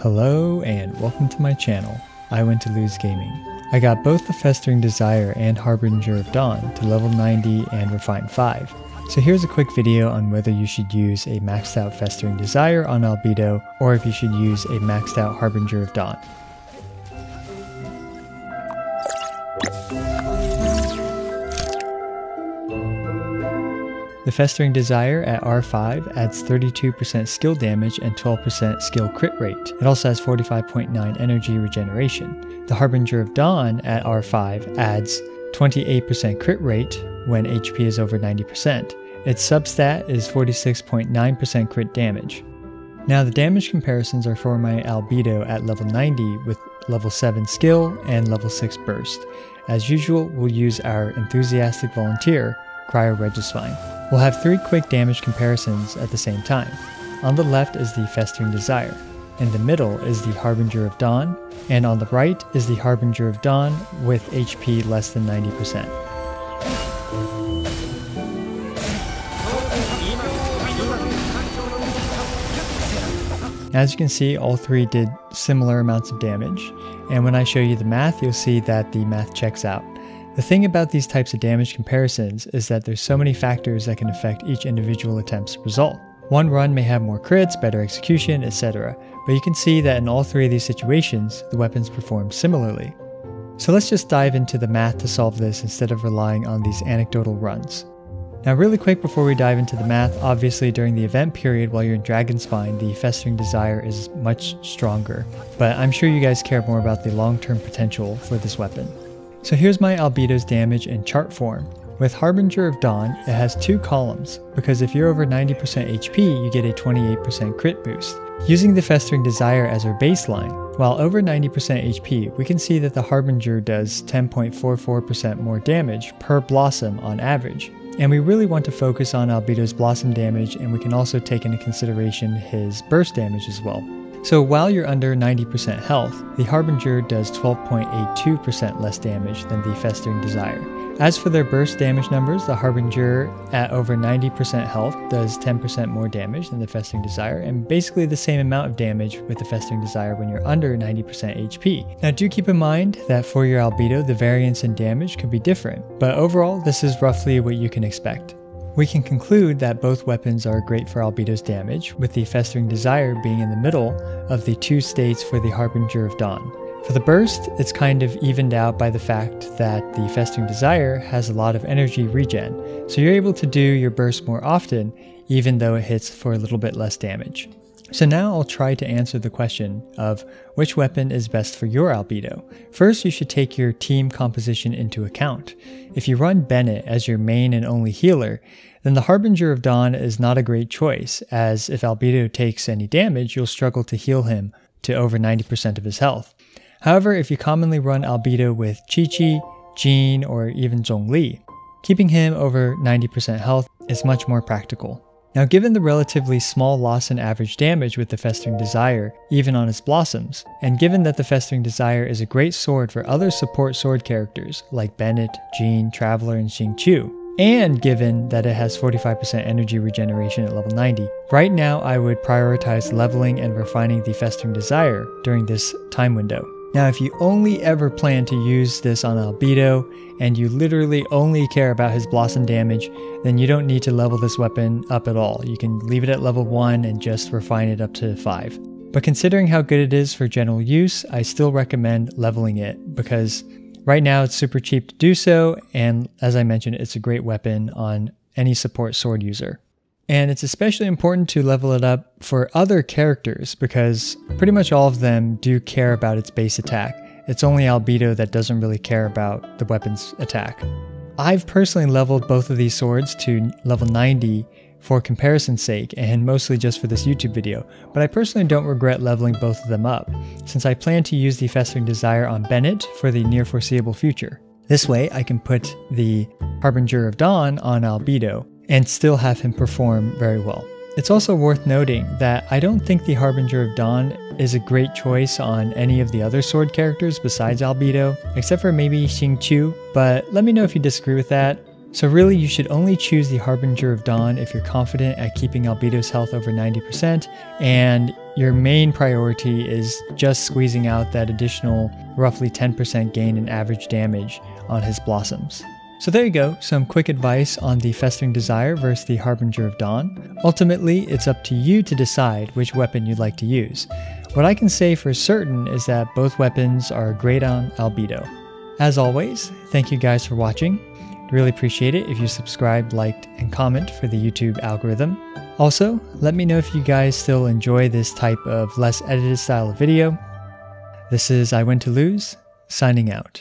Hello and welcome to my channel, I Went to Lose Gaming. I got both the Festering Desire and Harbinger of Dawn to level 90 and Refine 5. So here's a quick video on whether you should use a maxed out Festering Desire on Albedo or if you should use a maxed out Harbinger of Dawn. The Festering Desire at R5 adds 32% skill damage and 12% skill crit rate. It also has 45.9 energy regeneration. The Harbinger of Dawn at R5 adds 28% crit rate when HP is over 90%. Its substat is 46.9% crit damage. Now the damage comparisons are for my Albedo at level 90 with level 7 skill and level 6 burst. As usual, we'll use our enthusiastic volunteer, Cryo Regisvine. We'll have 3 quick damage comparisons at the same time. On the left is the Festering Desire, in the middle is the Harbinger of Dawn, and on the right is the Harbinger of Dawn with HP less than 90%. As you can see, all 3 did similar amounts of damage, and when I show you the math, you'll see that the math checks out. The thing about these types of damage comparisons is that there's so many factors that can affect each individual attempt's result. One run may have more crits, better execution, etc., but you can see that in all 3 of these situations, the weapons perform similarly. So let's just dive into the math to solve this instead of relying on these anecdotal runs. Now really quick before we dive into the math, obviously during the event period while you're in Dragonspine, the Festering Desire is much stronger, but I'm sure you guys care more about the long-term potential for this weapon. So here's my Albedo's damage in chart form. With Harbinger of Dawn, it has 2 columns, because if you're over 90% HP, you get a 28% crit boost. Using the Festering Desire as our baseline, while over 90% HP, we can see that the Harbinger does 10.44% more damage per blossom on average. And we really want to focus on Albedo's blossom damage, and we can also take into consideration his burst damage as well. So while you're under 90% health, the Harbinger does 12.82% less damage than the Festering Desire. As for their burst damage numbers, the Harbinger at over 90% health does 10% more damage than the Festering Desire, and basically the same amount of damage with the Festering Desire when you're under 90% HP. Now do keep in mind that for your Albedo, the variance in damage could be different, but overall this is roughly what you can expect. We can conclude that both weapons are great for Albedo's damage, with the Festering Desire being in the middle of the 2 states for the Harbinger of Dawn. For the burst, it's kind of evened out by the fact that the Festering Desire has a lot of energy regen, so you're able to do your burst more often, even though it hits for a little bit less damage. So now I'll try to answer the question of which weapon is best for your Albedo. First, you should take your team composition into account. If you run Bennett as your main and only healer, then the Harbinger of Dawn is not a great choice, as if Albedo takes any damage, you'll struggle to heal him to over 90% of his health. However, if you commonly run Albedo with Qiqi, Jean, or even Zhongli, keeping him over 90% health is much more practical. Now given the relatively small loss in average damage with the Festering Desire, even on its blossoms, and given that the Festering Desire is a great sword for other support sword characters like Bennett, Jean, Traveler, and Xingqiu, and given that it has 45% energy regeneration at level 90, right now I would prioritize leveling and refining the Festering Desire during this time window. Now if you only ever plan to use this on Albedo, and you literally only care about his blossom damage, then you don't need to level this weapon up at all. You can leave it at level 1 and just refine it up to 5. But considering how good it is for general use, I still recommend leveling it, because right now it's super cheap to do so, and as I mentioned, it's a great weapon on any support sword user. And it's especially important to level it up for other characters because pretty much all of them do care about its base attack. It's only Albedo that doesn't really care about the weapon's attack. I've personally leveled both of these swords to level 90 for comparison's sake and mostly just for this YouTube video, but I personally don't regret leveling both of them up, since I plan to use the Festering Desire on Bennett for the near foreseeable future. This way I can put the Harbinger of Dawn on Albedo and still have him perform very well. It's also worth noting that I don't think the Harbinger of Dawn is a great choice on any of the other sword characters besides Albedo, except for maybe Xingqiu, but let me know if you disagree with that. So really, you should only choose the Harbinger of Dawn if you're confident at keeping Albedo's health over 90%, and your main priority is just squeezing out that additional roughly 10% gain in average damage on his blossoms. So there you go, some quick advice on the Festering Desire versus the Harbinger of Dawn. Ultimately, it's up to you to decide which weapon you'd like to use. What I can say for certain is that both weapons are great on Albedo. As always, thank you guys for watching. Really appreciate it if you subscribe, liked, and comment for the YouTube algorithm. Also, let me know if you guys still enjoy this type of less edited style of video. This is I Win to Lose, signing out.